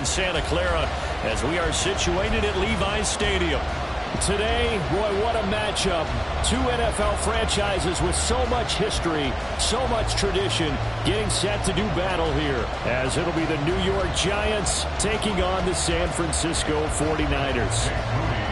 in Santa Clara as we are situated at Levi's Stadium. Today, boy, what a matchup. Two NFL franchises with so much history, so much tradition, getting set to do battle here, as it'll be the New York Giants taking on the San Francisco 49ers.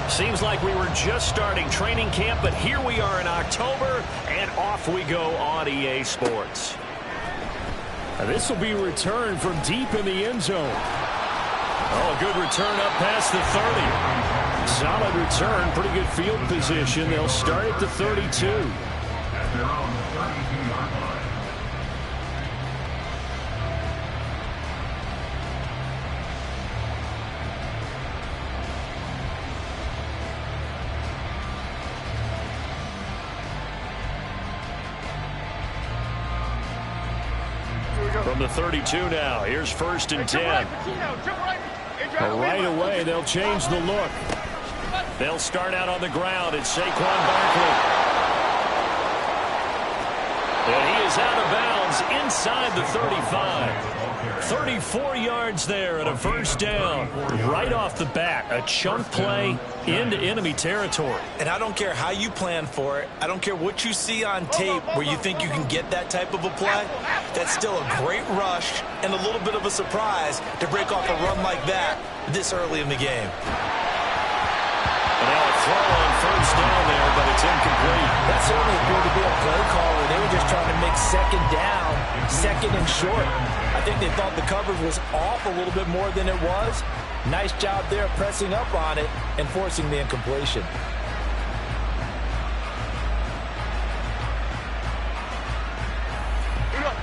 Seems like we were just starting training camp, but here we are in October, and off we go on EA Sports. This will be returned from deep in the end zone. Oh, a good return up past the 30. Solid return, pretty good field position. They'll start at the 32. From the 32 now, here's 1st and 10. Right away, they'll change the look. They'll start out on the ground. It's Saquon Barkley. And he is out of bounds inside the 35. 34 yards there and a 1st down. Right off the bat, a chunk play into enemy territory. And I don't care how you plan for it. I don't care what you see on tape where you think you can get that type of a play. That's still a great rush and a little bit of a surprise to break off a run like that this early in the game. And now a throw on 1st down there, but it's incomplete. That certainly appeared to be a play call where they were just trying to make 2nd down, 2nd and short. I think they thought the coverage was off a little bit more than it was. Nice job there pressing up on it and forcing the incompletion.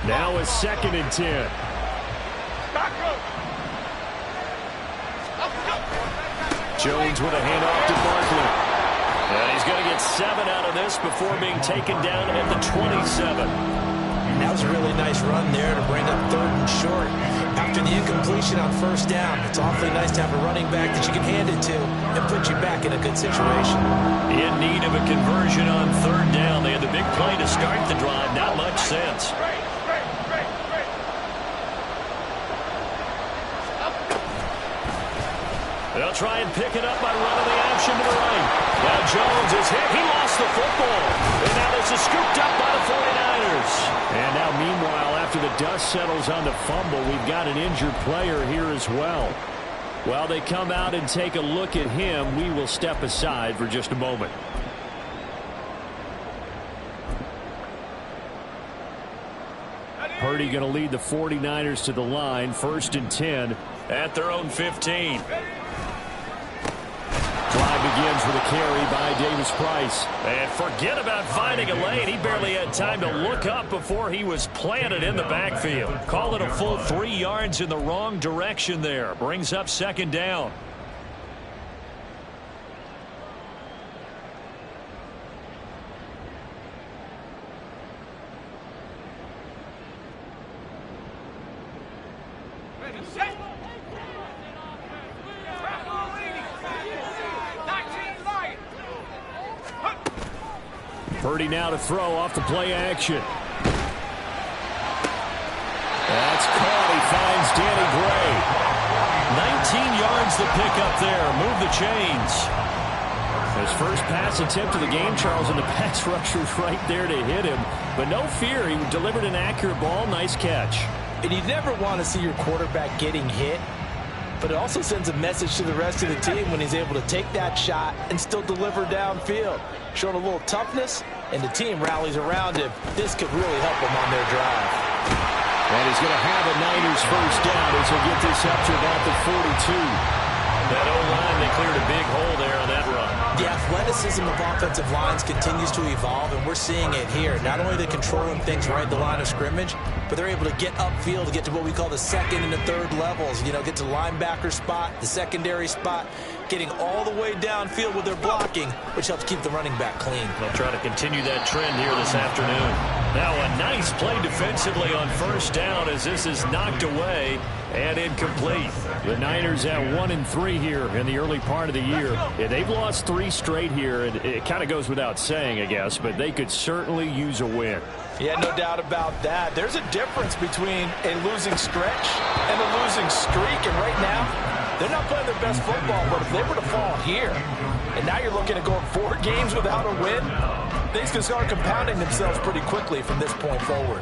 Now a 2nd and 10. Jones with a handoff to Barkley. And he's going to get 7 out of this before being taken down at the 27. That was a really nice run there to bring up 3rd and short. After the incompletion on 1st down, it's awfully nice to have a running back that you can hand it to and put you back in a good situation. In need of a conversion on 3rd down. They had the big play to start the drive. Not much sense. They'll try and pick it up by running the action to the right. Now Jones is hit. He lost the football. And now this is scooped up by the 49ers. And now, meanwhile, after the dust settles on the fumble, we've got an injured player here as well. While they come out and take a look at him, we will step aside for just a moment. Purdy going to lead the 49ers to the line. 1st and 10 at their own 15. Drive begins with a carry by Davis Price. And forget about finding a lane. He barely had time to look up before he was planted in the backfield. Call it a full 3 yards in the wrong direction there. Brings up 2nd down. Purdy now to throw off the play action. That's caught. He finds Danny Gray. 19 yards to pick up there. Move the chains. His first pass attempt of the game, Charles, and the pass rusher's right there to hit him. But no fear. He delivered an accurate ball. Nice catch. And you never want to see your quarterback getting hit. But it also sends a message to the rest of the team when he's able to take that shot and still deliver downfield. Showing a little toughness, and the team rallies around him. This could really help them on their drive. And he's going to have a Niners 1st down as he'll get this up to about the 42. That O-line, they cleared a big hole there on that run. The athleticism of offensive lines continues to evolve, and we're seeing it here. Not only they're controlling things right at the line of scrimmage, but they're able to get upfield to get to what we call the 2nd and the 3rd levels. You know, get to linebacker spot, the secondary spot. getting all the way downfield with their blocking, which helps keep the running back clean. They'll try to continue that trend here this afternoon. Now a nice play defensively on first down as this is knocked away and incomplete. The Niners at 1-3 here in the early part of the year. Yeah, they've lost 3 straight here, and it kind of goes without saying, I guess, but they could certainly use a win. Yeah, no doubt about that. There's a difference between a losing stretch and a losing streak, and right now, they're not playing their best football, but if they were to fall here, and now you're looking at going 4 games without a win, things can start compounding themselves pretty quickly from this point forward.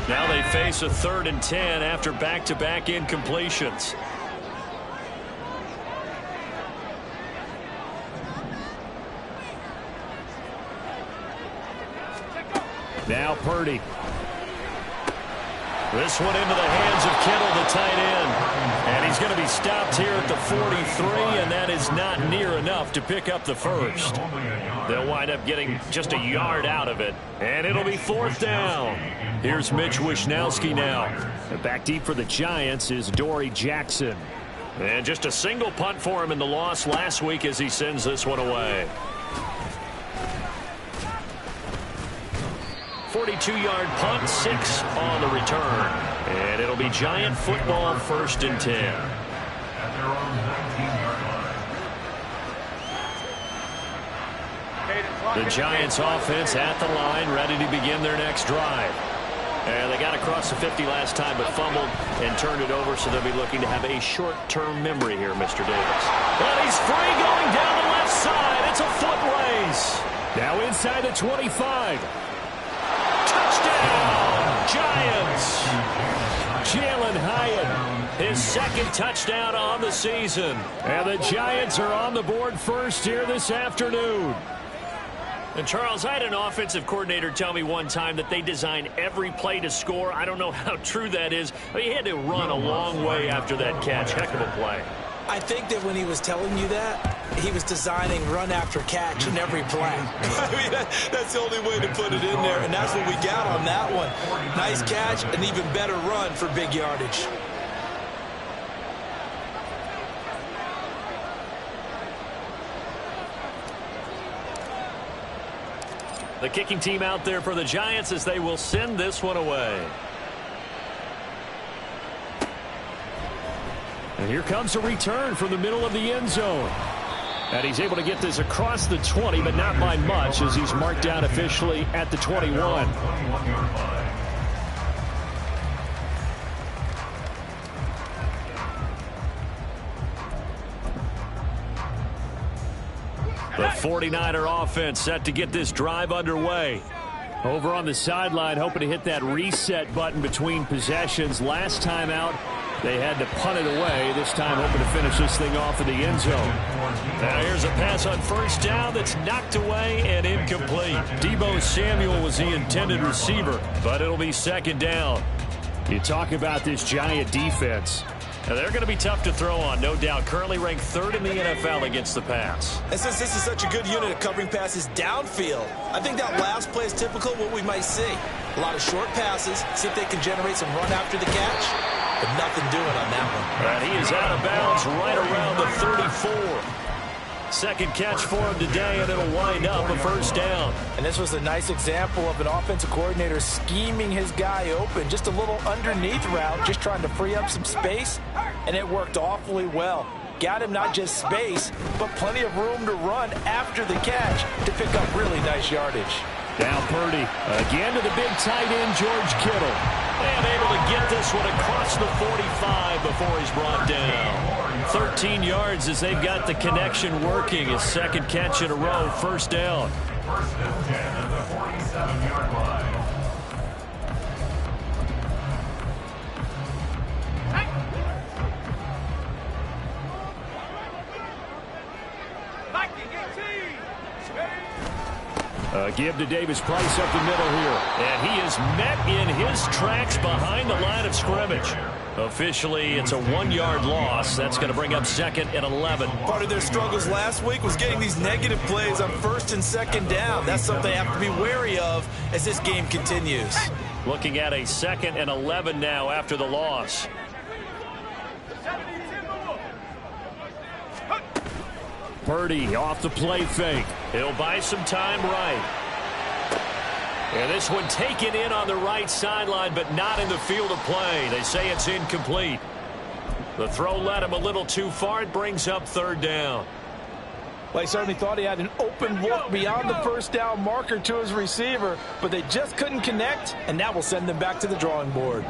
Now they face a 3rd and 10 after back-to-back incompletions. Now Purdy. This one into the hands of Kittle, the tight end. And he's going to be stopped here at the 43, and that is not near enough to pick up the first. They'll wind up getting just a yard out of it, and it'll be 4th down. Here's Mitch Wishnowsky now. And back deep for the Giants is Dory Jackson. And just a single punt for him in the loss last week as he sends this one away. 42-yard punt, 6 on the return. And it'll be Giant football, 1st and 10. The Giants offense at the line, ready to begin their next drive. And they got across the 50 last time, but fumbled and turned it over, so they'll be looking to have a short-term memory here, Mr. Davis. But he's free going down the left side. It's a foot race. Now inside the 25. Touchdown, Giants. Jalen Hyatt, his 2nd touchdown on the season. And the Giants are on the board first here this afternoon. And Charles, I had an offensive coordinator tell me one time that they design every play to score. I don't know how true that is. But he had to run a long way after that catch. Heck of a play. I think that when he was telling you that, he was designing run after catch in every play. I mean, that's the only way to put it in there, and that's what we got on that one. Nice catch, an even better run for big yardage. The kicking team out there for the Giants as they will send this one away. And here comes a return from the middle of the end zone. And he's able to get this across the 20, but not by much as he's marked down officially at the 21. The 49er offense set to get this drive underway. Over on the sideline, hoping to hit that reset button between possessions. Last time out, they had to punt it away. This time hoping to finish this thing off in the end zone. Now here's a pass on first down that's knocked away and incomplete. Deebo Samuel was the intended receiver, but it'll be 2nd down. You talk about this Giant defense. Now they're going to be tough to throw on, no doubt. Currently ranked 3rd in the NFL against the pass. And since this is such a good unit of covering passes downfield, I think that last play is typical of what we might see. A lot of short passes, see if they can generate some run after the catch, but nothing doing on that one. And he is out of bounds right around the 34. 2nd catch for him today, and it'll wind up a 1st down. And this was a nice example of an offensive coordinator scheming his guy open. Just a little underneath route, just trying to free up some space, and it worked awfully well. Got him not just space, but plenty of room to run after the catch to pick up really nice yardage. Now Purdy, again to the big tight end, George Kittle. And able to get this one across the 45 before he's brought down. 13 yards as they've got the connection working. His 2nd catch in a row, 1st down. Give to Davis Price up the middle here. And he is met in his tracks behind the line of scrimmage. Officially, it's a 1-yard loss. That's going to bring up 2nd and 11. Part of their struggles last week was getting these negative plays on 1st and 2nd down. That's something they have to be wary of as this game continues. Looking at a 2nd and 11 now after the loss. Purdy off the play fake. He'll buy some time right. And this one taken in on the right sideline, but not in the field of play. They say it's incomplete. The throw led him a little too far. It brings up 3rd down. Well, he certainly thought he had an open look beyond the 1st down marker to his receiver, but they just couldn't connect, and that will send them back to the drawing board.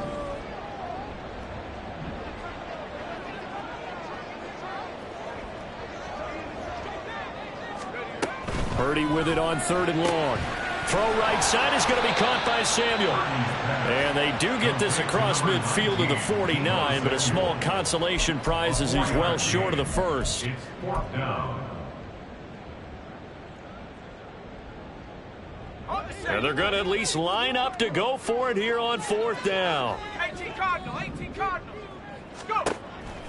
Purdy with it on 3rd and long. Throw right side is going to be caught by Samuel. And they do get this across midfield to the 49, but a small consolation prize as he's well short of the first. And they're going to at least line up to go for it here on 4th down. 18 Cardinal, 18 Cardinal. Go.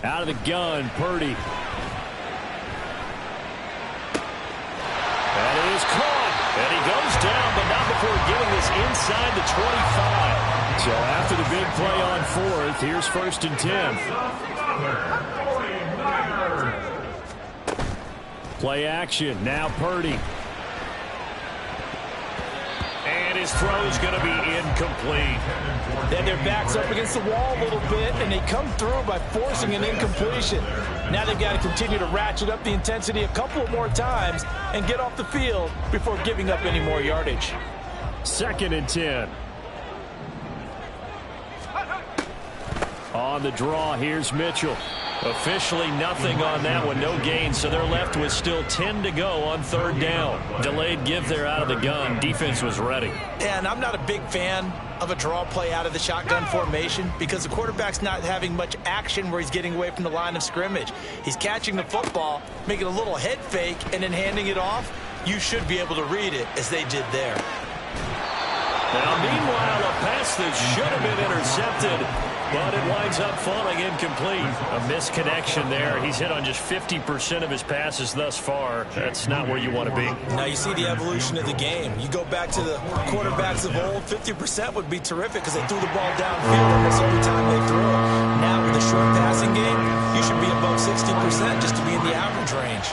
Out of the gun, Purdy. And it is caught. And he goes down, but not before getting this inside the 25. So after the big play on 4th, here's 1st and 10. Play action. Now Purdy. And his throw is going to be incomplete. They had their backs up against the wall a little bit, and they come through by forcing an incompletion. Now they've got to continue to ratchet up the intensity a couple more times and get off the field before giving up any more yardage. 2nd and 10. On the draw, here's Mitchell. Officially nothing on that one, no gain, so they're left with still 10 to go on 3rd down. Delayed give there out of the gun. Defense was ready. And I'm not a big fan of a draw play out of the shotgun formation because the quarterback's not having much action where he's getting away from the line of scrimmage. He's catching the football, making a little head fake, and then handing it off. You should be able to read it as they did there. Now, meanwhile, a pass that should have been intercepted, but it winds up falling incomplete. A misconnection there. He's hit on just 50% of his passes thus far. That's not where you want to be. Now you see the evolution of the game. You go back to the quarterbacks of old, 50% would be terrific because they threw the ball downfield almost every time they threw it. Now with the short passing game, you should be above 60% just to be in the average range.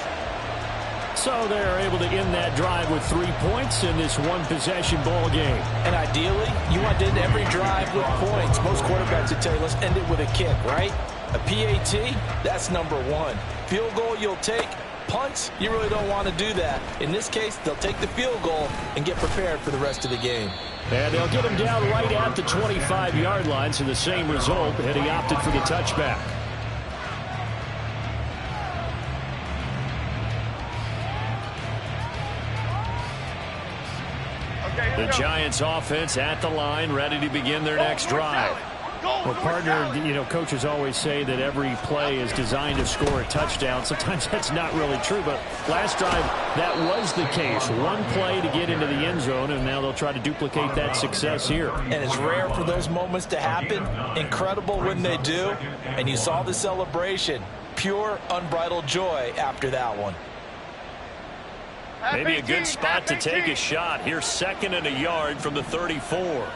So they're able to end that drive with 3 points in this one-possession ball game. And ideally, you want to end every drive with points. Most quarterbacks would tell you, let's end it with a kick, right? A PAT, that's number 1. Field goal you'll take. Punts, you really don't want to do that. In this case, they'll take the field goal and get prepared for the rest of the game. And they'll get him down right at the 25-yard line, so the same result, and he opted for the touchback. The Giants offense at the line, ready to begin their next drive. Well, partner, coaches always say that every play is designed to score a touchdown. Sometimes that's not really true, but last drive, that was the case. One play to get into the end zone, and now they'll try to duplicate that success here. And it's rare for those moments to happen. Incredible when they do. And you saw the celebration. Pure, unbridled joy after that one. Maybe a good spot to take a shot. Here's 2nd and a yard from the 34.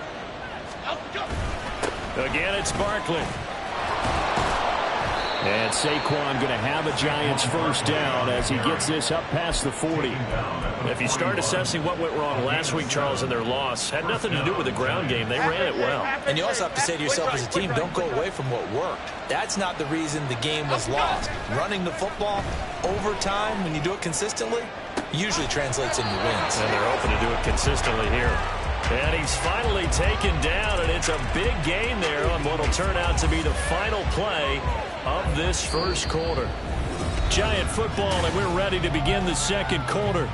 Again, it's Barkley. And Saquon going to have a Giants first down as he gets this up past the 40. If you start assessing what went wrong last week, Charles, in their loss, had nothing to do with the ground game. They ran it well. And you also have to say to yourself as a team, don't go away from what worked. That's not the reason the game was lost. Running the football over time, when you do it consistently, usually translates into wins. And they're open to do it consistently here. And he's finally taken down, and it's a big gain there on what will turn out to be the final play of this first quarter. Giant football, and we're ready to begin the second quarter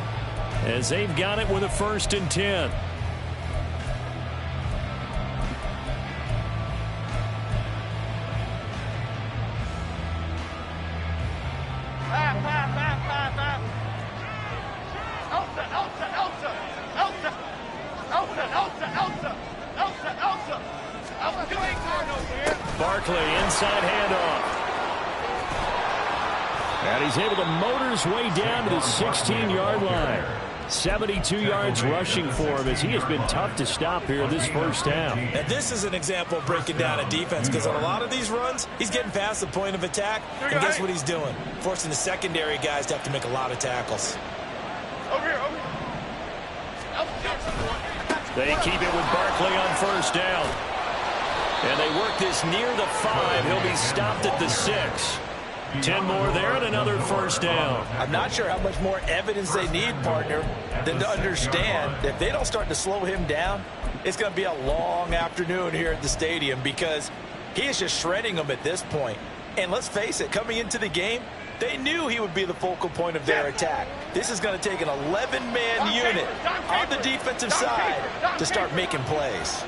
as they've got it with a 1st and 10. Elsa! Barkley, inside handoff. And he's able to motor his way down to the 16-yard line. 72 yards rushing for him as he has been tough to stop here this first down. And this is an example of breaking down a defense, because on a lot of these runs, he's getting past the point of attack, and guess what he's doing? Forcing the secondary guys to have to make a lot of tackles. Over here, over here. They keep it with Barkley on first down. And they work this near the 5. He'll be stopped at the 6. 10 more there and another first down. I'm not sure how much more evidence they need, partner, than to understand that if they don't start to slow him down, it's going to be a long afternoon here at the stadium, because he is just shredding them at this point. And let's face it, coming into the game, they knew he would be the focal point of their attack. This is going to take an 11-man unit on the defensive side to start making plays.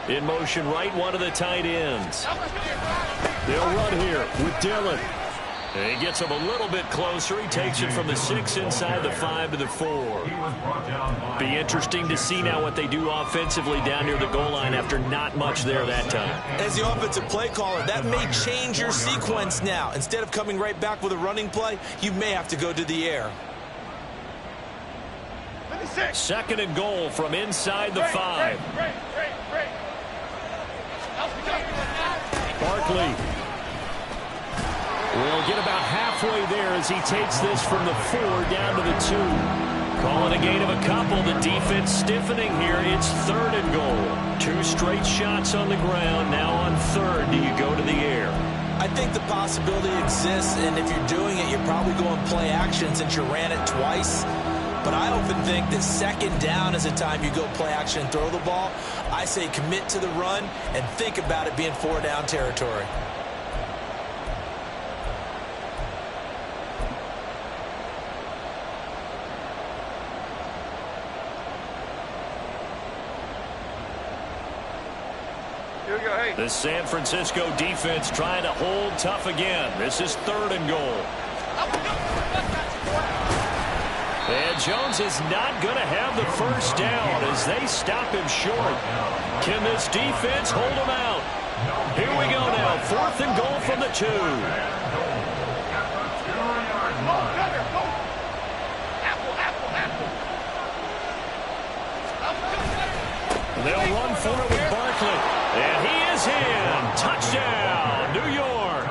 In motion right, one of the tight ends. They'll run here with Dillon. And he gets him a little bit closer. He takes it from the 6 inside the 5 to the 4. Be interesting to see now what they do offensively down near the goal line after not much there that time. As the offensive play caller, that may change your sequence now. Instead of coming right back with a running play, you may have to go to the air. 2nd and goal from inside the 5. Barkley will get about halfway there as he takes this from the 4 down to the 2. Calling a gain of a couple. The defense stiffening here. It's 3rd and goal. 2 straight shots on the ground. Now on 3rd, do you go to the air? I think the possibility exists, and if you're doing it, you're probably going play action since you ran it twice. But I often think that 2nd down is a time you go play action and throw the ball. I say commit to the run and think about it being 4-down territory. Here we go, hey. The San Francisco defense trying to hold tough again. This is 3rd and goal. And Jones is not going to have the first down as they stop him short. Can this defense hold him out? Here we go now. 4th and goal from the 2. They'll run for it with Barkley. And he is in. Touchdown, New York.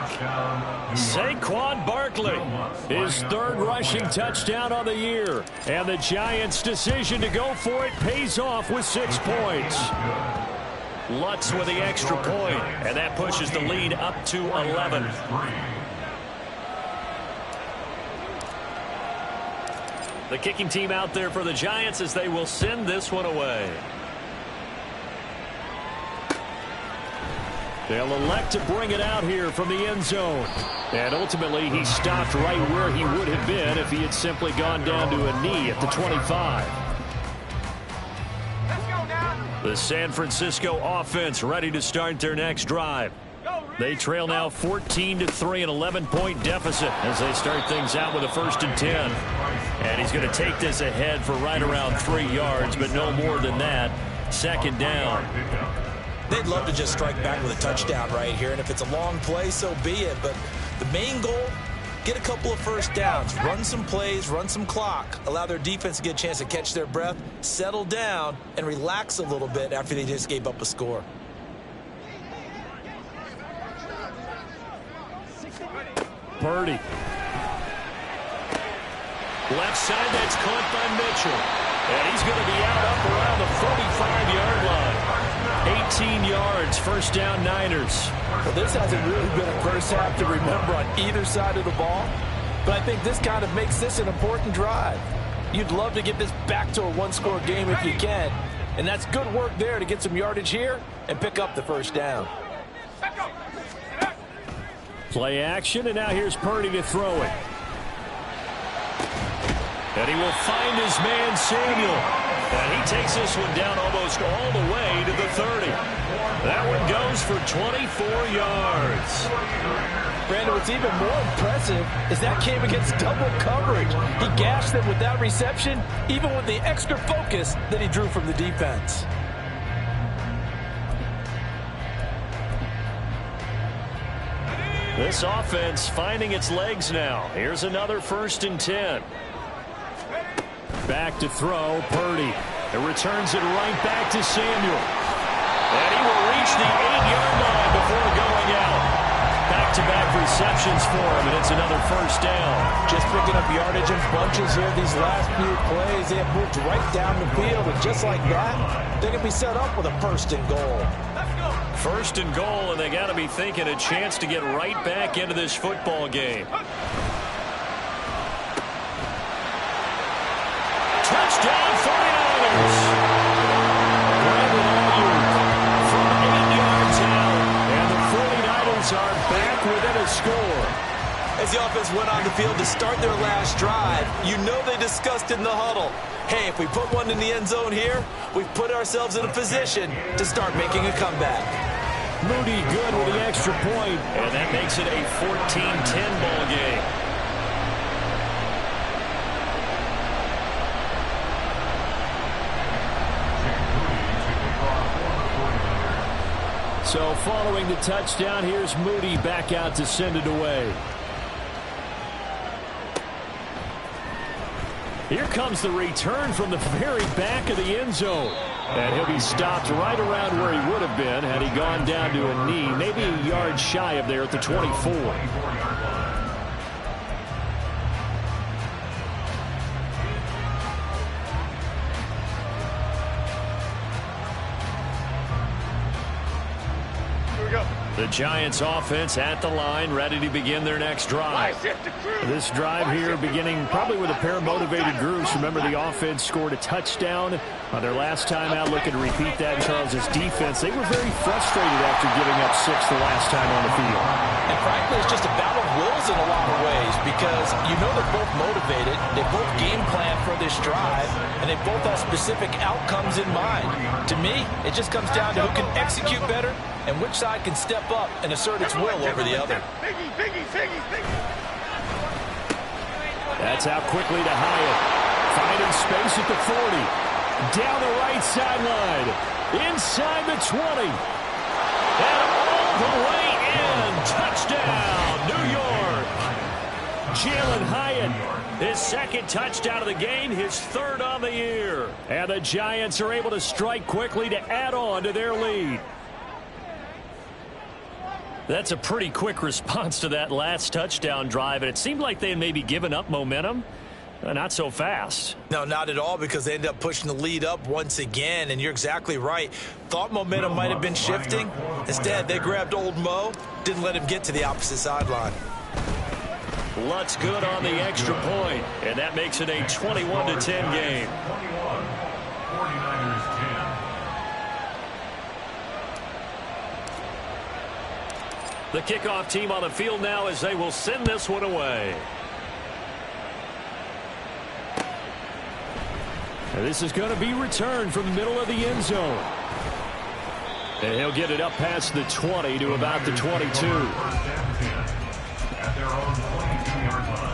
Saquon Barkley, his 3rd rushing touchdown on the year. And the Giants' decision to go for it pays off with 6 points. Lutz with the extra point, and that pushes the lead up to 11. The kicking team out there for the Giants as they will send this one away. They'll elect to bring it out here from the end zone. And ultimately, he stopped right where he would have been if he had simply gone down to a knee at the 25. The San Francisco offense ready to start their next drive. They trail now 14-3, an 11-point deficit as they start things out with a 1st and 10. And he's going to take this ahead for right around 3 yards, but no more than that. 2nd down. They'd love to just strike back with a touchdown right here, and if it's a long play, so be it. But the main goal, get a couple of first downs, run some plays, run some clock, allow their defense to get a chance to catch their breath, settle down, and relax a little bit after they just gave up a score. Purdy. Left side, that's caught by Mitchell. And he's going to be out up around the 45-yard line. 18 yards, 1st down Niners. Well, this hasn't really been a first half to remember on either side of the ball, but I think this kind of makes this an important drive. You'd love to get this back to a 1-score game if you can, and that's good work there to get some yardage here and pick up the 1st down. Play action, and now here's Purdy to throw it. And he will find his man Samuel. And he takes this one down almost all the way to the 30. That one goes for 24 yards. Brandon, what's even more impressive is that came against double coverage. He gashed them with that reception, even with the extra focus that he drew from the defense. This offense finding its legs now. Here's another 1st and 10. Back to throw, Purdy. It returns it right back to Samuel. And he will reach the 8-yard line before going out. Back-to-back receptions for him, and it's another 1st down. Just picking up yardage in bunches here these last few plays. They have moved right down the field, and just like that, they can be set up with a 1st and goal. 1st and goal, and they got to be thinking a chance to get right back into this football game. Touchdown, 49ers. Brandon Ayuk from 8 yards out, and the 49ers are back within a score. As the offense went on the field to start their last drive, you know they discussed in the huddle, hey, if we put one in the end zone here, we've put ourselves in a position to start making a comeback. Moody good with the extra point. And that makes it a 14-10 ball game. So following the touchdown, here's Moody back out to send it away. Here comes the return from the very back of the end zone. And he'll be stopped right around where he would have been had he gone down to a knee, maybe a yard shy of there at the 24. The Giants offense at the line, ready to begin their next drive. This drive here beginning probably with a pair of motivated groups. Remember, the offense scored a touchdown on their last time out, looking to repeat that in Charles' defense. They were very frustrated after giving up 6 the last time on the field. And frankly, it's just a battle of wills in a lot of ways because you know they're both motivated, they both game plan for this drive, and they both have specific outcomes in mind. To me, it just comes down to who can execute better and which side can step up and assert its will over the other. That's out quickly to Hyatt. Finding space at the 40. Down the right sideline. Inside the 20. And all the way in. Touchdown, New York. Jalin Hyatt, his 2nd touchdown of the game, his 3rd on the year. And the Giants are able to strike quickly to add on to their lead. That's a pretty quick response to that last touchdown drive, and it seemed like they had maybe given up momentum. Not so fast. No, not at all, because they ended up pushing the lead up once again, and you're exactly right. Thought momentum might have been shifting. Instead, they grabbed old Mo, didn't let him get to the opposite sideline. Lutz good on the extra point, and that makes it a 21-10 game. The kickoff team on the field now as they will send this one away. And this is going to be returned from the middle of the end zone. And he'll get it up past the 20 to about the 22. At their own 22-yard line.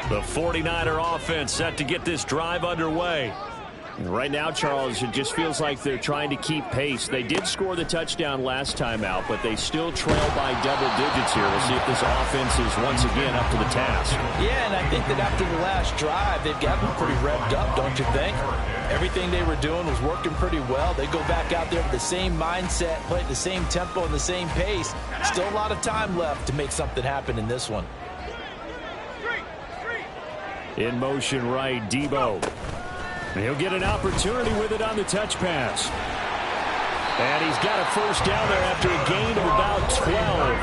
The 49er offense set to get this drive underway. Right now, Charles, it just feels like they're trying to keep pace. They did score the touchdown last time out, but they still trail by double digits here. We'll see if this offense is once again up to the task. Yeah, and I think that after the last drive, they've gotten pretty revved up, don't you think? Everything they were doing was working pretty well. They go back out there with the same mindset, play at the same tempo and the same pace. Still a lot of time left to make something happen in this one. In motion right, Debo. He'll get an opportunity with it on the touch pass. And he's got a first down there after a gain of about 12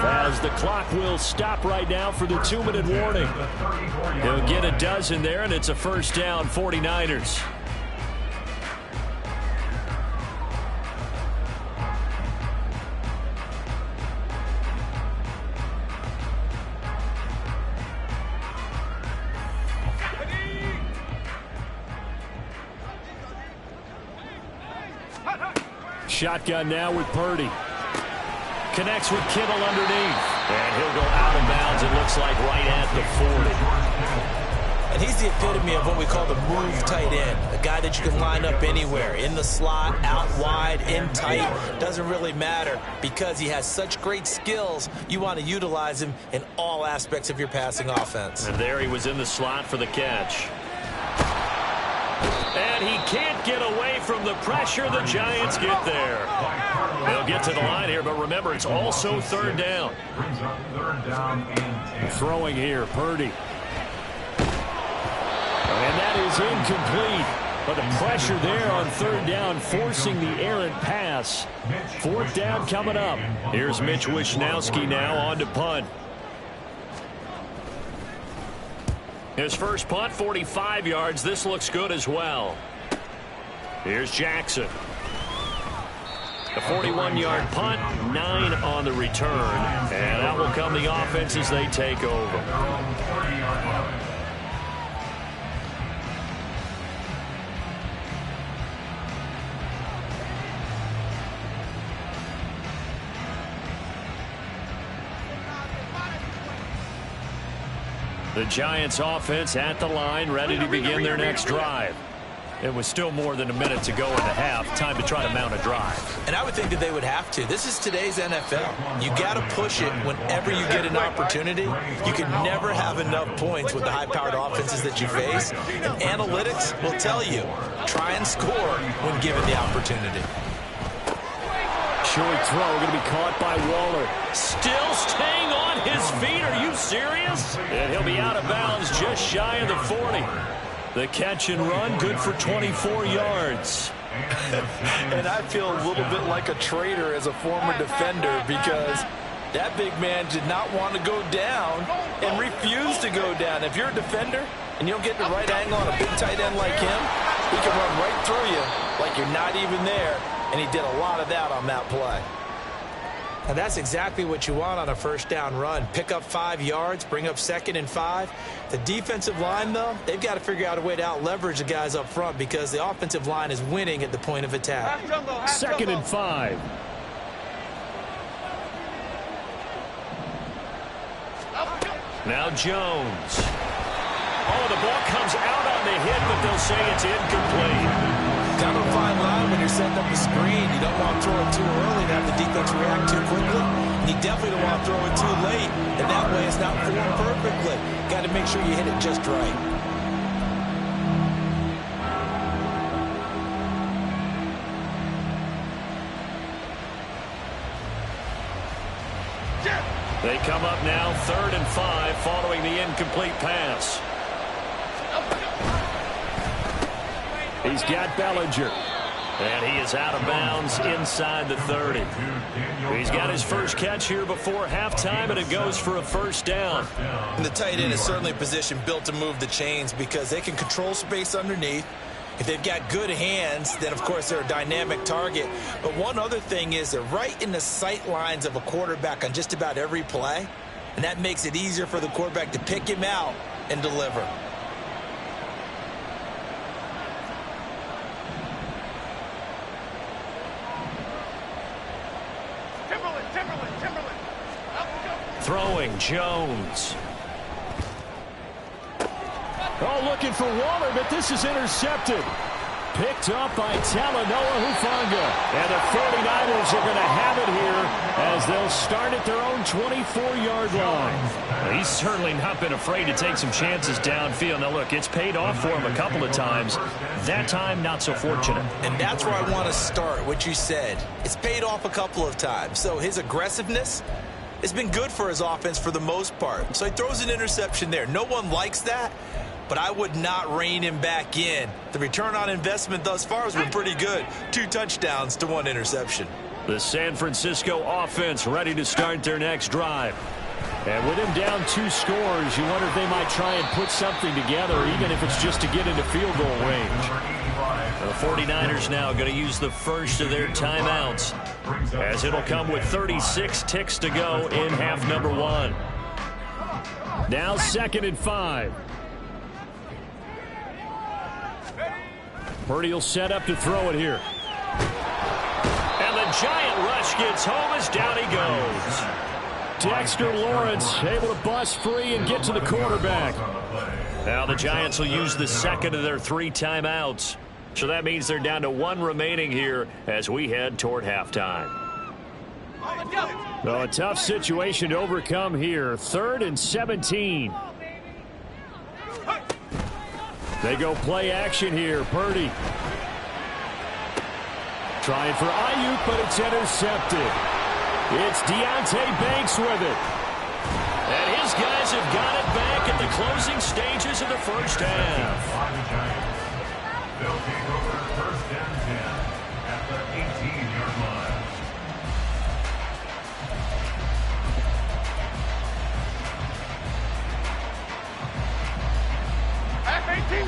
as the clock will stop right now for the 2-minute warning. He'll get a dozen there, and it's a first down, 49ers. Shotgun now with Purdy. Connects with Kittle underneath. And he'll go out of bounds, it looks like, right at the 40. And he's the epitome of what we call the move tight end. A guy that you can line up anywhere. In the slot, out wide, in tight. Doesn't really matter because he has such great skills. You want to utilize him in all aspects of your passing offense. And there he was in the slot for the catch. And he can't get away from the pressure. The Giants get there. They'll get to the line here, but remember, it's also third down. Throwing here, Purdy. And that is incomplete. But the pressure there on third down, forcing the errant pass. Fourth down coming up. Here's Mitch Wishnowsky now on to punt. His first punt, 45 yards. This looks good as well. Here's Jackson. A 41-yard punt, 9 on the return. And out will come the offense as they take over. The Giants offense at the line, ready to begin their next drive. It was still more than a minute to go in the half. Time to try to mount a drive. And I would think that they would have to. This is today's NFL. You got to push it whenever you get an opportunity. You can never have enough points with the high-powered offenses that you face. And analytics will tell you, try and score when given the opportunity. Short throw going to be caught by Waller. Still staying on his feet. Are you serious? And he'll be out of bounds just shy of the 40. The catch and run, good for 24 yards. And I feel a little bit like a traitor as a former defender because that big man did not want to go down and refused to go down. If you're a defender and you don't get the right angle on a big tight end like him, he can run right through you like you're not even there. And he did a lot of that on that play. And that's exactly what you want on a first down run. Pick up 5 yards, bring up 2nd and 5. The defensive line, though, they've got to figure out a way to out-leverage the guys up front because the offensive line is winning at the point of attack. 2nd and 5. Now Jones. Oh, the ball comes out on the hit, but they'll say it's incomplete. Kind of a fine line when you're setting up a screen. You don't want to throw it too early and have the defense react too quickly. And you definitely don't want to throw it too late. And that way it's not formed perfectly. Got to make sure you hit it just right. They come up now 3rd and 5 following the incomplete pass. He's got Bellinger. And he is out of bounds inside the 30. He's got his first catch here before halftime, and it goes for a first down. And the tight end is certainly a position built to move the chains because they can control space underneath. If they've got good hands, then, of course, they're a dynamic target. But one other thing is they're right in the sight lines of a quarterback on just about every play, and that makes it easier for the quarterback to pick him out and deliver. Throwing Jones. Oh, looking for Waller, but this is intercepted. Picked up by Talanoa Hufanga. And the 49ers are going to have it here as they'll start at their own 24-yard line. He's certainly not been afraid to take some chances downfield. Now, look, it's paid off for him a couple of times. That time, not so fortunate. And that's where I want to start, what you said. It's paid off a couple of times. So his aggressiveness has been good for his offense for the most part. So he throws an interception there. No one likes that, but I would not rein him back in. The return on investment thus far has been pretty good. 2 touchdowns to 1 interception. The San Francisco offense ready to start their next drive. And with him down 2 scores, you wonder if they might try and put something together, even if it's just to get into field goal range. The 49ers now going to use the first of their timeouts, as it'll come with 36 ticks to go in half number 1. Now 2nd and 5. Purdy will set up to throw it here. And the the Giant rush gets home as down he goes. Dexter Lawrence able to bust free and get to the quarterback. Now the Giants will use the second of their 3 timeouts. So that means they're down to 1 remaining here as we head toward halftime. Well, a tough situation to overcome here. 3rd and 17. They go play action here. Purdy trying for Ayuk, but it's intercepted. It's Deonte Banks with it. And his guys have got it back at the closing stages of the first half. They'll take over 1st and 10 at the 18-yard line.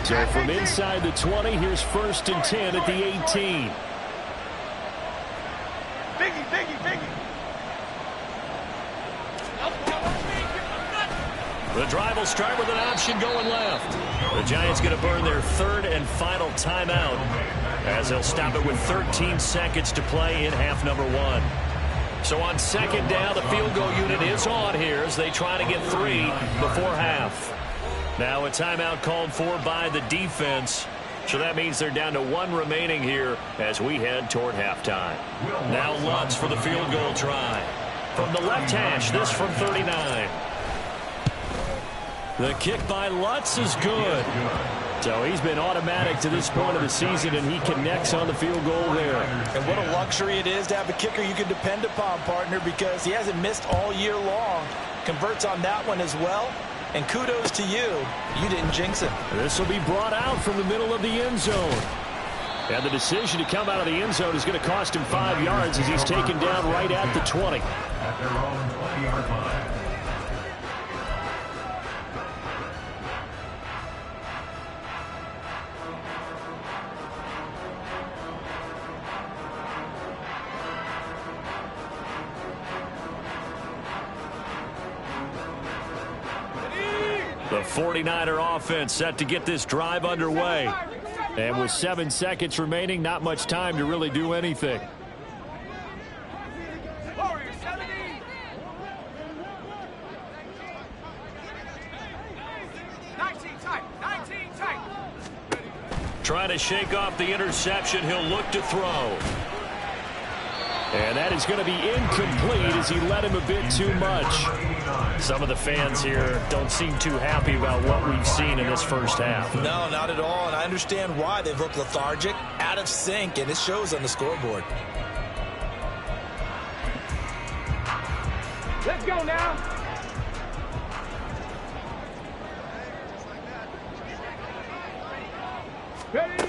So from inside the 20, here's 1st and 10 at the 18. Biggie. The drive will start with an option going left. The Giants going to burn their 3rd and final timeout as they'll stop it with 13 seconds to play in half number 1. So on 2nd down, the field goal unit is on here as they try to get 3 before half. Now a timeout called for by the defense. So that means they're down to 1 remaining here as we head toward halftime. Now Lutz for the field goal try. From the left hash, this from 39. The kick by Lutz is good. So he's been automatic to this point of the season, and he connects on the field goal there. And what a luxury it is to have a kicker you can depend upon, partner, because he hasn't missed all year long. Converts on that one as well. And kudos to you. You didn't jinx him. This will be brought out from the middle of the end zone. And the decision to come out of the end zone is going to cost him 5 yards as he's taken down right at the 20. At their own 20-yard line. The 49er offense set to get this drive underway. And with 7 seconds remaining, not much time to really do anything. Trying to shake off the interception. He'll look to throw. And that is going to be incomplete as he let him a bit too much. Some of the fans here don't seem too happy about what we've seen in this first half. No, not at all, and I understand why. They've looked lethargic, out of sync, and it shows on the scoreboard. Let's go now. Ready?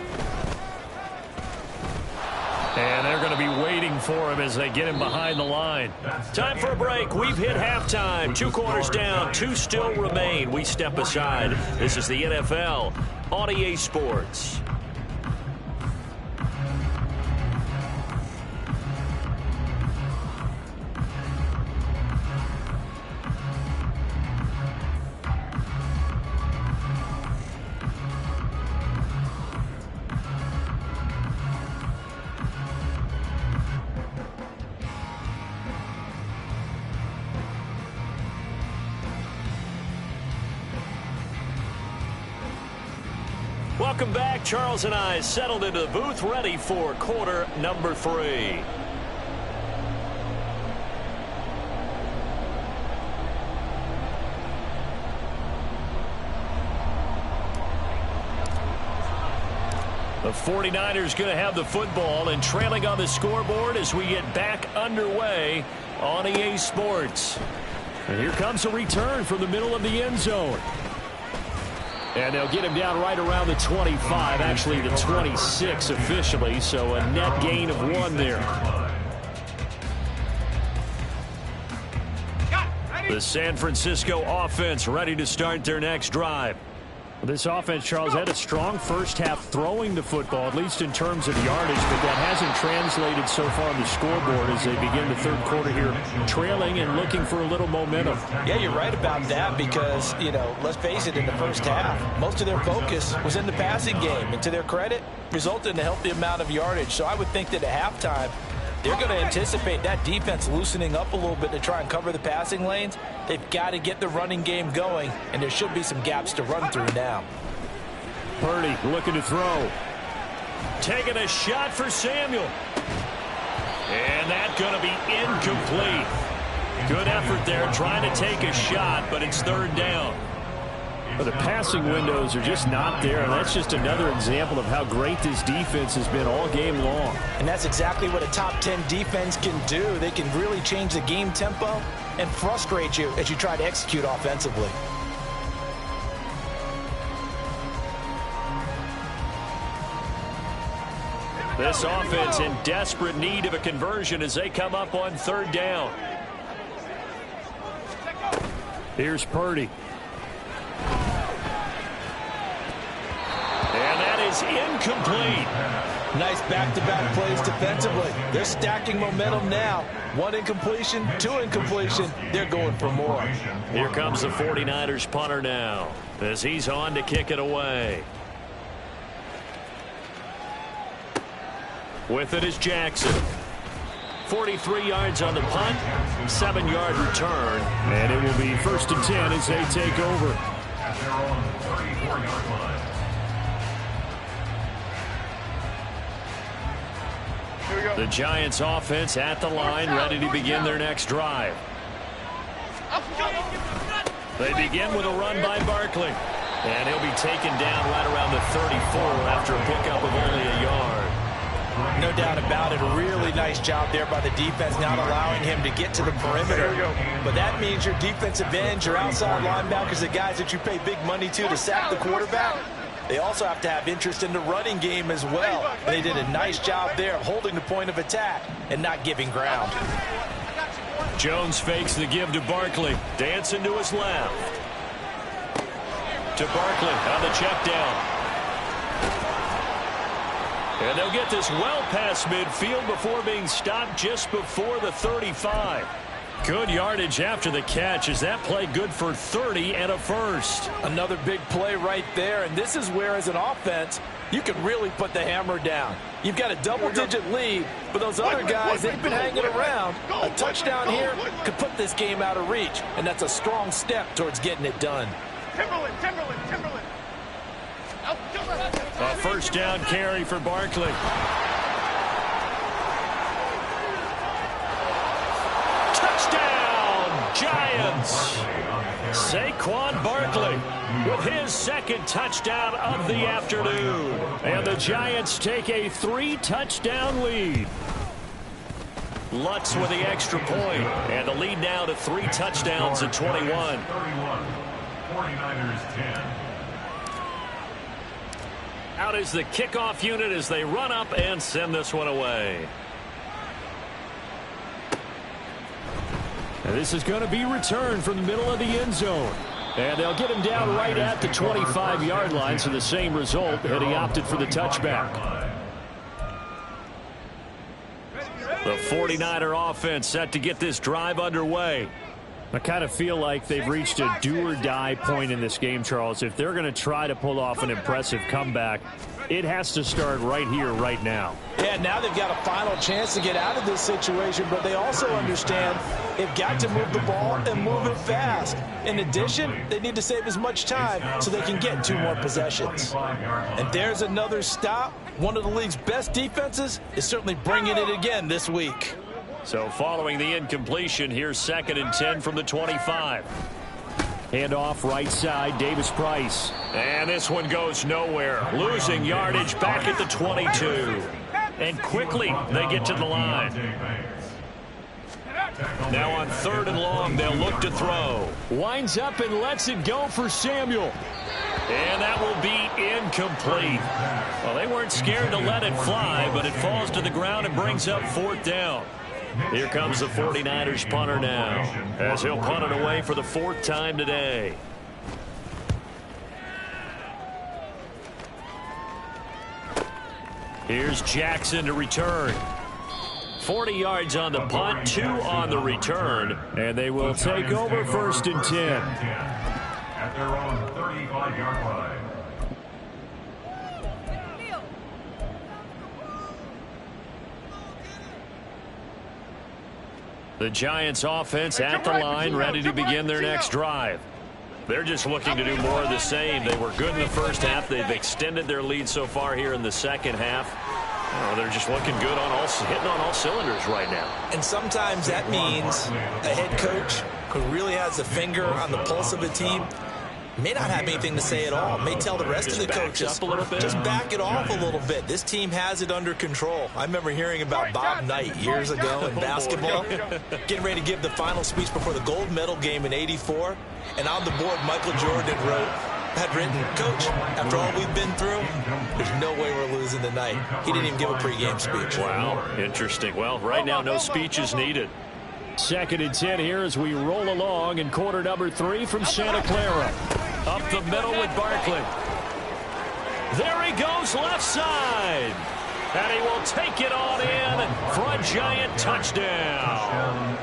And they're going to be waiting for him as they get him behind the line. Time for a break. We've hit halftime. 2 quarters down, 2 still remain. We step aside. This is the NFL on EA Sports. Welcome back. Charles and I settled into the booth, ready for quarter number 3. The 49ers going to have the football and trailing on the scoreboard as we get back underway on EA Sports. And here comes a return from the middle of the end zone. And they'll get him down right around the 25, actually the 26 officially, so a net gain of 1 there. The San Francisco offense ready to start their next drive. This offense, Charles, had a strong first half throwing the football, at least in terms of yardage, but that hasn't translated so far on the scoreboard as they begin the third quarter here, trailing and looking for a little momentum. Yeah, you're right about that because, you know, let's face it, in the first half, most of their focus was in the passing game, and to their credit, resulted in a healthy amount of yardage. So I would think that at halftime, They're going to anticipate that defense loosening up a little bit to try and cover the passing lanes. They've got to get the running game going, and there should be some gaps to run through now. Purdy looking to throw. Taking a shot for Samuel. And that's going to be incomplete. Good effort there trying to take a shot, but it's third down. But the passing windows are just not there, and that's just another example of how great this defense has been all game long. And that's exactly what a top 10 defense can do. They can really change the game tempo and frustrate you as you try to execute offensively. This offense in desperate need of a conversion as they come up on third down. Here's Purdy. And that is incomplete. Nice back-to-back plays defensively. They're stacking momentum now. One incompletion, two incompletion. They're going for more. Here comes the 49ers punter now as he's on to kick it away. With it is Jackson. 43 yards on the punt, 7-yard return. And it will be 1st and 10 as they take over. At their own 34-yard line. The Giants offense at the line, ready to begin their next drive. They begin with a run by Barkley. And he'll be taken down right around the 34 after a pickup of only a yard. No doubt about it. A really nice job there by the defense, not allowing him to get to the perimeter. But that means your defensive ends, your outside linebackers, the guys that you pay big money to sack the quarterback, they also have to have interest in the running game as well. They did a nice job there of holding the point of attack and not giving ground. Jones fakes the give to Barkley. Dancing to his left. To Barkley on the check down. And they'll get this well past midfield before being stopped just before the 35. Good yardage after the catch as that play good for 30 and a first. Another big play right there, and this is where, as an offense, you can really put the hammer down. You've got a double-digit lead, but those other guys, they've been hanging around. A touchdown here could put this game out of reach, and that's a strong step towards getting it done. Timberland. A first down carry for Barkley. Touchdown, Giants! Saquon Barkley with his second touchdown of the afternoon. And the Giants take a 3-touchdown lead. Lutz with the extra point. And the lead now to 3 touchdowns at 21. 49ers 10. Out is the kickoff unit as they run up and send this one away. And this is going to be returned from the middle of the end zone. And they'll get him down right at the 25-yard line, so the same result, had he opted for the touchback. The 49er offense set to get this drive underway. I kind of feel like they've reached a do-or-die point in this game, Charles. If they're going to try to pull off an impressive comeback, it has to start right here, right now. Yeah, now they've got a final chance to get out of this situation, but they also understand they've got to move the ball and move it fast. In addition, they need to save as much time so they can get 2 more possessions. And there's another stop. One of the league's best defenses is certainly bringing it again this week. So following the incompletion, here's 2nd and 10 from the 25. Handoff right side, Davis Price. And this one goes nowhere. Losing yardage back at the 22. And quickly they get to the line. Now on 3rd and long, they'll look to throw. Winds up and lets it go for Samuel. And that will be incomplete. Well, they weren't scared to let it fly, but it falls to the ground and brings up 4th down. Here comes the 49ers punter now, as he'll punt it away for the 4th time today. Here's Jackson to return. 40 yards on the punt, 2 on the return, and they will take over 1st and 10. At their own 35-yard line. The Giants offense at the line, ready to begin their next drive. They're just looking to do more of the same. They were good in the first half. They've extended their lead so far here in the second half. Oh, they're just looking good on hitting on all cylinders right now. And sometimes that means a head coach who really has a finger on the pulse of a team may not have anything to say at all. May tell the rest of the coaches, just back it off a little bit. This team has it under control. I remember hearing about Bob Knight years ago in basketball, getting ready to give the final speech before the gold medal game in '84. And on the board, Michael Jordan had written, "Coach, after all we've been through, there's no way we're losing tonight." He didn't even give a pregame speech. Wow, interesting. Well, right now, no speech is needed. 2nd and 10 here as we roll along in quarter number 3 from Santa Clara. Up the middle with Barkley. There he goes left side. And he will take it on in for a Giant touchdown.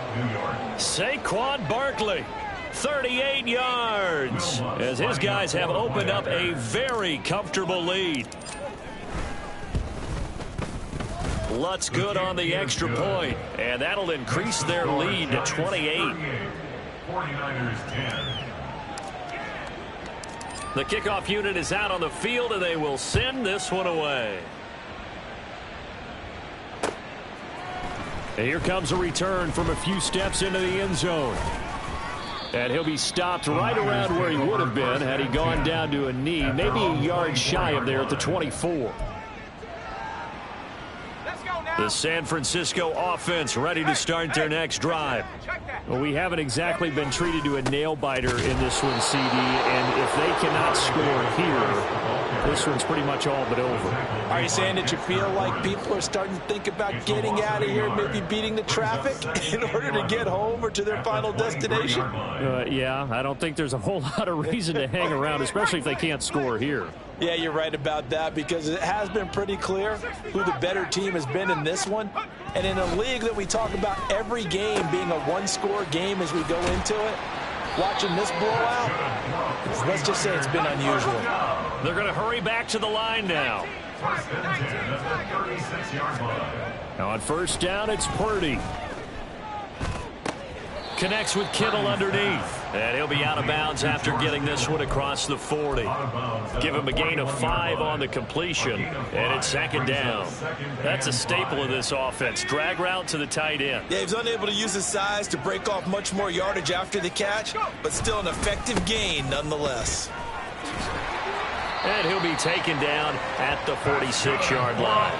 Saquon Barkley, 38 yards, as his guys have opened up a very comfortable lead. Lutz good on the extra point, and that'll increase their lead to 28. 49ers 10. The kickoff unit is out on the field, and they will send this one away. And here comes a return from a few steps into the end zone. And he'll be stopped right around where he would have been had he gone down to a knee, maybe a yard shy of there at the 24. The San Francisco offense ready to start their next drive. Well, we haven't exactly been treated to a nail-biter in this one, CD, and if they cannot score here, this one's pretty much all but over. Are you saying that you feel like people are starting to think about getting out of here, maybe beating the traffic in order to get home or to their final destination? Yeah, I don't think there's a whole lot of reason to hang around, especially if they can't score here. Yeah, you're right about that, because it has been pretty clear who the better team has been in this one. And in a league that we talk about every game being a one-score game as we go into it, watching this blowout, let's just say it's been unusual. They're going to hurry back to the line now. 1st and 10 at the 36-yard line. Now on first down, it's Purdy. Connects with Kittle underneath. And he'll be out of bounds after getting this one across the 40. Give him a gain of 5 on the completion. And it's 2nd down. That's a staple of this offense. Drag route to the tight end. Yeah, he's unable to use his size to break off much more yardage after the catch, but still an effective gain nonetheless. And he'll be taken down at the 46-yard line.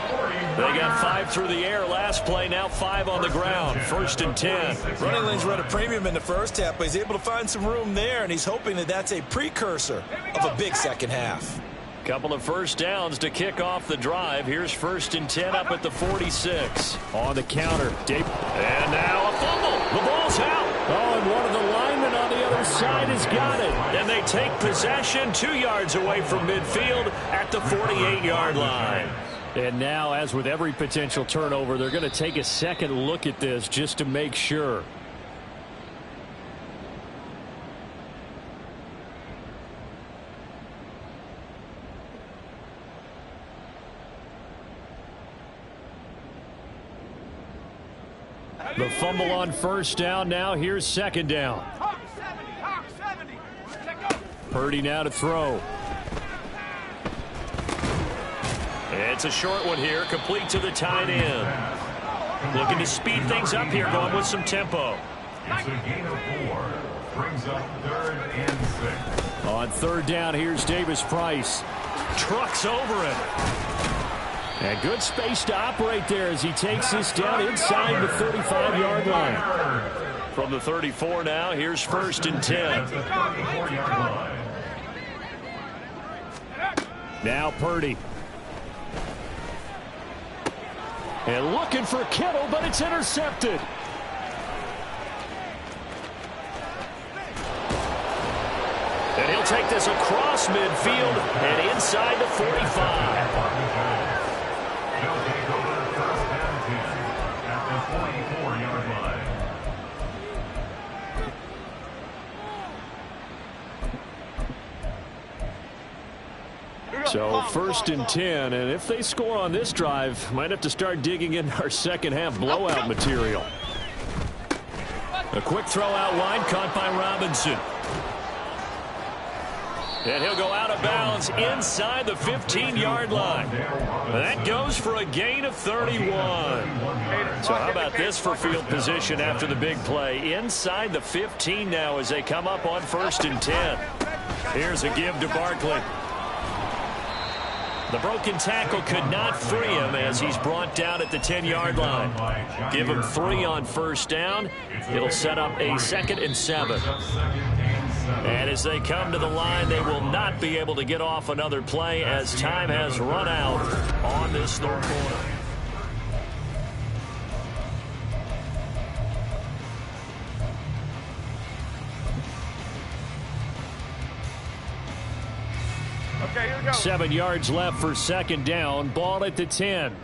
They got 5 through the air last play, now 5 on the ground. 1st and 10. Running lanes were at a premium in the first half, but he's able to find some room there, and he's hoping that that's a precursor of a big second half. Couple of first downs to kick off the drive. Here's 1st and 10 up at the 46. On the counter, and now a fumble. The ball's out. Oh, and one of the linemen on the other side has got it. And they take possession 2 yards away from midfield at the 48-yard line. And now, as with every potential turnover, they're going to take a second look at this just to make sure. The fumble on first down. Now here's 2nd down. Purdy now to throw. It's a short one here, complete to the tight end. Looking to speed things up here, going with some tempo. It's a gain of 4. Brings up 3rd and 6. On 3rd down, here's Davis Price. Trucks over it. And good space to operate there as he takes this down inside the 35-yard line. From the 34 now, here's 1st and 10. Now Purdy. And looking for Kittle, but it's intercepted. And he'll take this across midfield and inside the 45. They'll take over 1st and 10 at the 44-yard line. So 1st and 10, and if they score on this drive, might have to start digging in our second half blowout material. A quick throw out wide, caught by Robinson. And he'll go out of bounds inside the 15-yard line. That goes for a gain of 31. So how about this for field position after the big play? Inside the 15 now as they come up on 1st and 10. Here's a give to Barkley. The broken tackle could not free him as he's brought down at the 10-yard line. Give him 3 on 1st down. It'll set up a 2nd and 7. And as they come to the line, they will not be able to get off another play as time has run out on this 3rd quarter. Okay, here we go. 7 yards left for 2nd down. Ball at the 10.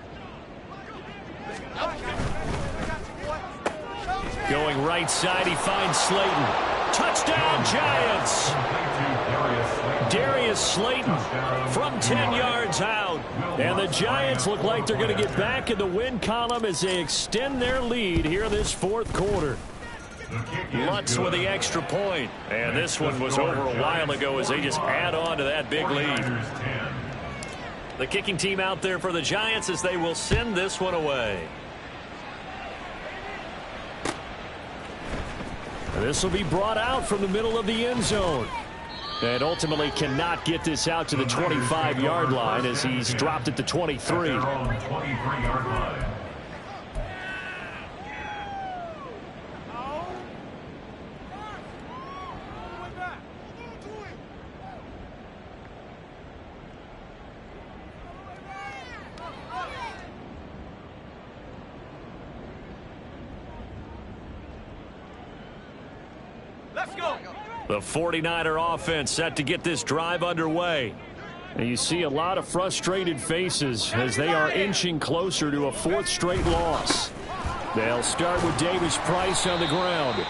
Going right side, he finds Slayton. Touchdown, Giants! Darius Slayton from 10 yards out. And the Giants look like they're going to get back in the win column as they extend their lead here this 4th quarter. Lutz with the extra point. And this one was over a while ago as they just add on to that big lead. The kicking team out there for the Giants as they will send this one away. This will be brought out from the middle of the end zone. And ultimately cannot get this out to the 25-yard line as he's dropped at the 23. The 49er offense set to get this drive underway. And you see a lot of frustrated faces as they are inching closer to a 4th straight loss. They'll start with Davis Price on the ground.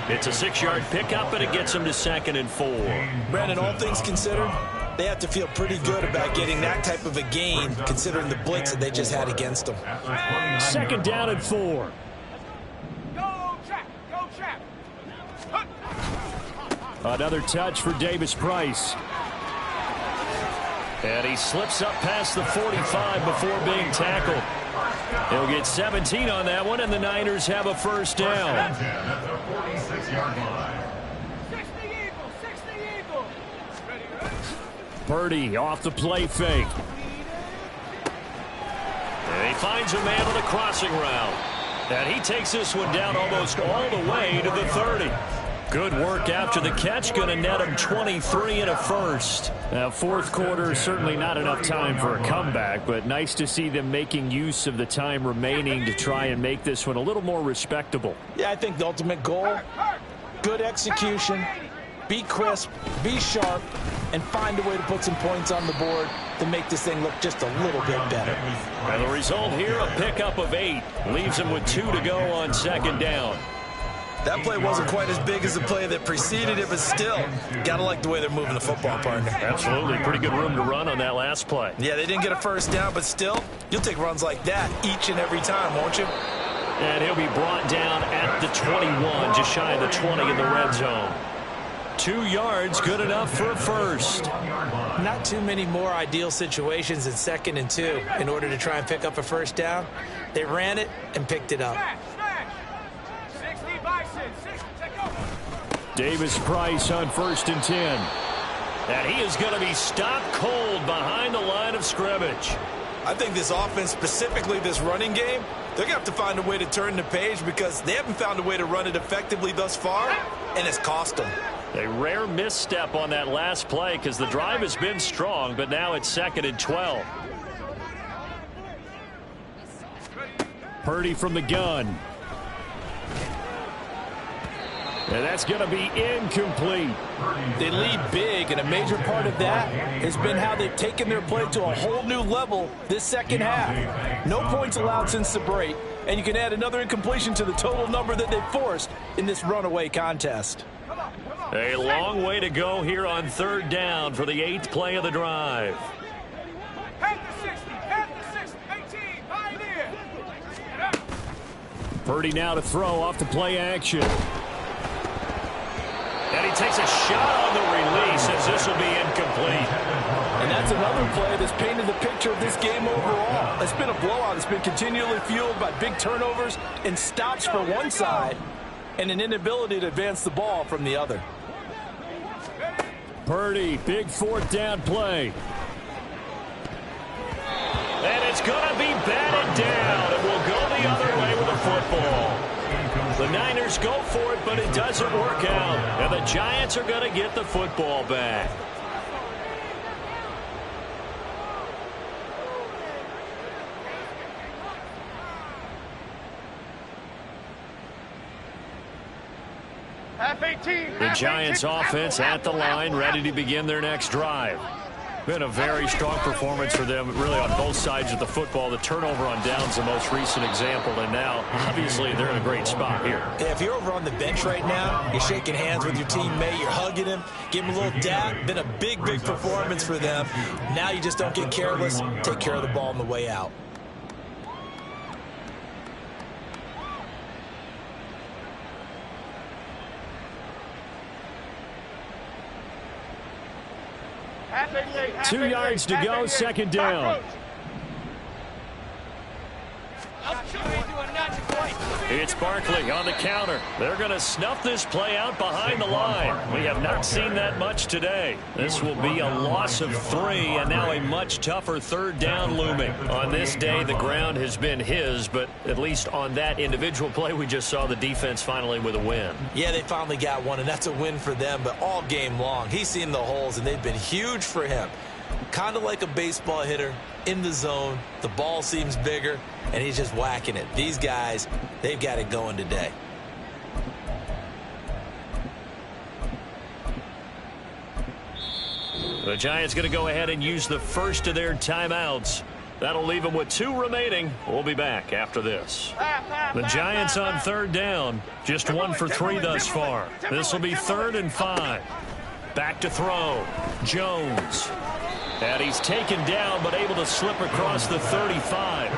It's a 6-yard pickup, and it gets them to 2nd and 4. Brandon, all things considered, they have to feel pretty good about getting that type of a gain considering the blitz that they just had against them. 2nd down and 4. Go, Jack! Go, Jack! Another touch for Davis Price. And he slips up past the 45 before being tackled. He'll get 17 on that one, and the Niners have a 1st down. 60 Eagles! 60 Eagles! Purdy off the play fake. And he finds a man on the crossing route. And he takes this one down almost all the way to the 30. Good work after the catch. Going to net him 23 and a 1st. Now, 4th quarter, certainly not enough time for a comeback, but nice to see them making use of the time remaining to try and make this one a little more respectable. Yeah, I think the ultimate goal, good execution, be crisp, be sharp, and find a way to put some points on the board to make this thing look just a little bit better. And the result here, a pickup of 8. Leaves him with 2 to go on 2nd down. That play wasn't quite as big as the play that preceded it, but still, got to like the way they're moving the football, partner. Absolutely. Pretty good room to run on that last play. Yeah, they didn't get a 1st down, but still, you'll take runs like that each and every time, won't you? And he'll be brought down at the 21, just shy of the 20 in the red zone. 2 yards, good enough for a 1st. Not too many more ideal situations in 2nd and 2 in order to try and pick up a 1st down. They ran it and picked it up. Davis Price on 1st and 10. And he is going to be stopped cold behind the line of scrimmage. I think this offense, specifically this running game, they're going to have to find a way to turn the page because they haven't found a way to run it effectively thus far, and it's cost them. A rare misstep on that last play because the drive has been strong, but now it's 2nd and 12. Purdy from the gun. And that's going to be incomplete. They lead big, and a major part of that has been how they've taken their play to a whole new level this 2nd half. No points allowed since the break, and you can add another incompletion to the total number that they've forced in this runaway contest. A long way to go here on 3rd down for the 8th play of the drive. Head to 60, head to 60, 18, pioneer. Purdy now to throw off the play action. And he takes a shot on the release as this will be incomplete. And that's another play that's painted the picture of this game overall. It's been a blowout. It's been continually fueled by big turnovers and stops for one side and an inability to advance the ball from the other. Purdy, big fourth down play. And it's going to be batted down. It will go the other way with the football. The Niners go for it, but it doesn't work out. And the Giants are going to get the football back. The Giants offense at the line, ready to begin their next drive. Been a very strong performance for them, really, on both sides of the football. The turnover on downs, the most recent example, and now, obviously, they're in a great spot here. Yeah, if you're over on the bench right now, you're shaking hands with your teammate, you're hugging him, give him a little dap. Been a big, big performance for them. Now you just don't get careless. Take care of the ball on the way out. Two yards to go, second down. It's Barkley on the counter. They're going to snuff this play out behind the line. We have not seen that much today. This will be a loss of 3, and now a much tougher third down looming. On this day, the ground has been his, but at least on that individual play, we just saw the defense finally with a win. Yeah, they finally got one, and that's a win for them, but all game long, he's seen the holes, and they've been huge for him. Kind of like a baseball hitter in the zone. The ball seems bigger, and he's just whacking it. These guys, they've got it going today. The Giants going to go ahead and use the first of their timeouts. That'll leave them with 2 remaining. We'll be back after this. The Giants on third down. Just 1 for 3 thus far. This will be 3rd and 5. Back to throw. Jones. And he's taken down, but able to slip across the 35.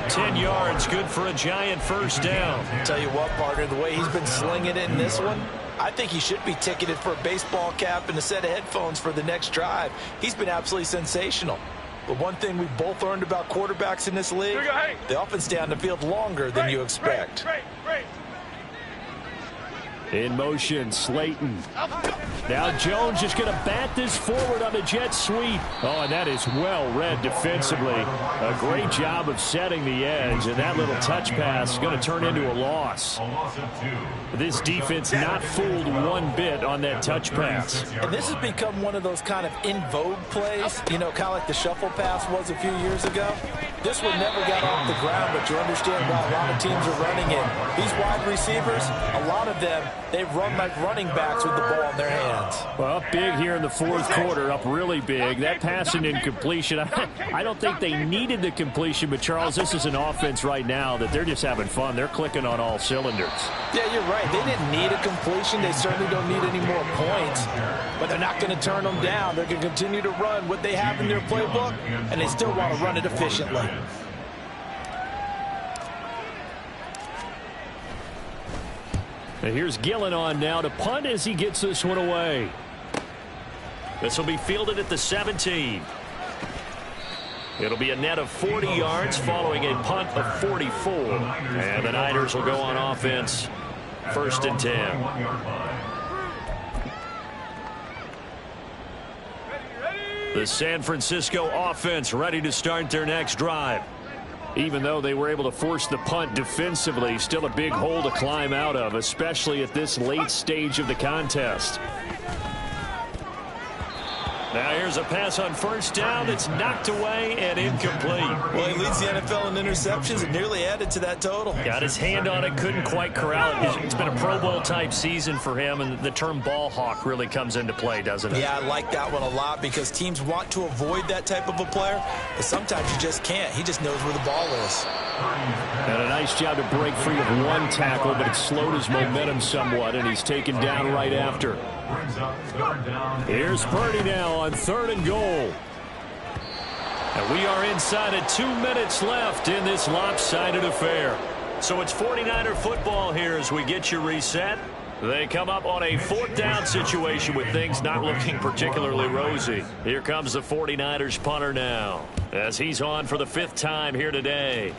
10 yards, good for a Giant first down. Tell you what, partner, the way he's been slinging it in this one, I think he should be ticketed for a baseball cap and a set of headphones for the next drive. He's been absolutely sensational. But one thing we've both learned about quarterbacks in this league, they often stay on the field longer than you expect. In motion, Slayton. Now Jones just going to bat this forward on the jet sweep. Oh, and that is well read defensively. A great job of setting the edge, and that little touch pass is going to turn into a loss. This defense not fooled one bit on that touch pass. And this has become one of those kind of in vogue plays, you know, kind of like the shuffle pass was a few years ago. This one never got off the ground, but you understand why a lot of teams are running it. These wide receivers, a lot of them, they run like running backs with the ball in their hands. Well, up big here in the fourth quarter, up really big. That passing incompletion, I don't think they needed the completion, but Charles, this is an offense right now that they're just having fun. They're clicking on all cylinders. Yeah, you're right. They didn't need a completion. They certainly don't need any more points, but they're not going to turn them down. They're going to continue to run what they have in their playbook, and they still want to run it efficiently. And here's Gillen on now to punt as he gets this one away. This will be fielded at the 17. It'll be a net of 40 yards following a punt of 44. And the Niners will go on offense. 1st and 10. The San Francisco offense ready to start their next drive. Even though they were able to force the punt defensively, still a big hole to climb out of, especially at this late stage of the contest. Now here's a pass on 1st down. It's knocked away and incomplete. Well, he leads the NFL in interceptions and nearly added to that total. Got his hand on it, couldn't quite corral it. It's been a Pro Bowl type season for him, and the term ball hawk really comes into play, doesn't it? Yeah, I like that one a lot because teams want to avoid that type of a player, but sometimes you just can't. He just knows where the ball is. And a nice job to break free of one tackle, but it slowed his momentum somewhat, and he's taken down right after. Here's Purdy now on 3rd and goal. And we are inside of 2 minutes left in this lopsided affair. So it's 49er football here as we get you reset. They come up on a 4th down situation with things not looking particularly rosy. Here comes the 49ers punter now as he's on for the 5th time here today.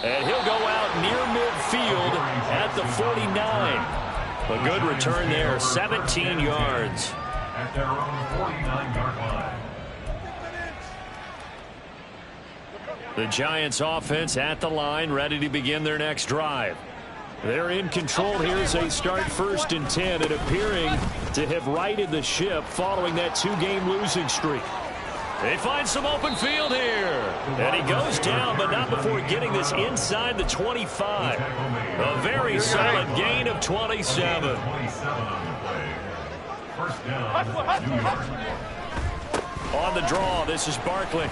And he'll go out near midfield at the 49. A good return there, 17 yards. At their own 49-yard line. The Giants offense at the line, ready to begin their next drive. They're in control here as they start 1st and 10 and appearing to have righted the ship following that 2-game losing streak. They find some open field here. And he goes down, but not before getting this inside the 25. A very solid gain of 27. 27 on the play. First down, New York. On the draw, this is Barkley.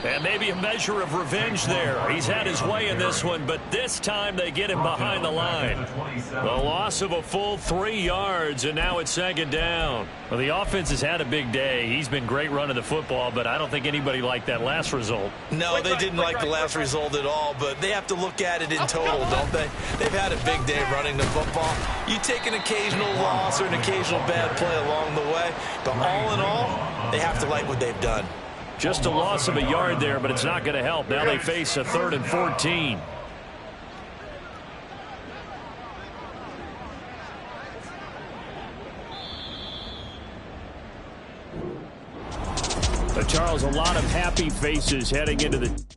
And maybe a measure of revenge there. He's had his way in this one, but this time they get him behind the line. The loss of a full 3 yards, and now it's 2nd down. Well, the offense has had a big day. He's been great running the football, but I don't think anybody liked that last result. No, they didn't like the last result at all, but they have to look at it in total, don't they? They've had a big day running the football. You take an occasional loss or an occasional bad play along the way, but all in all, they have to like what they've done. Just a loss of a yard there, but it's not going to help. Now they face a 3rd and 14. Charles, a lot of happy faces heading into the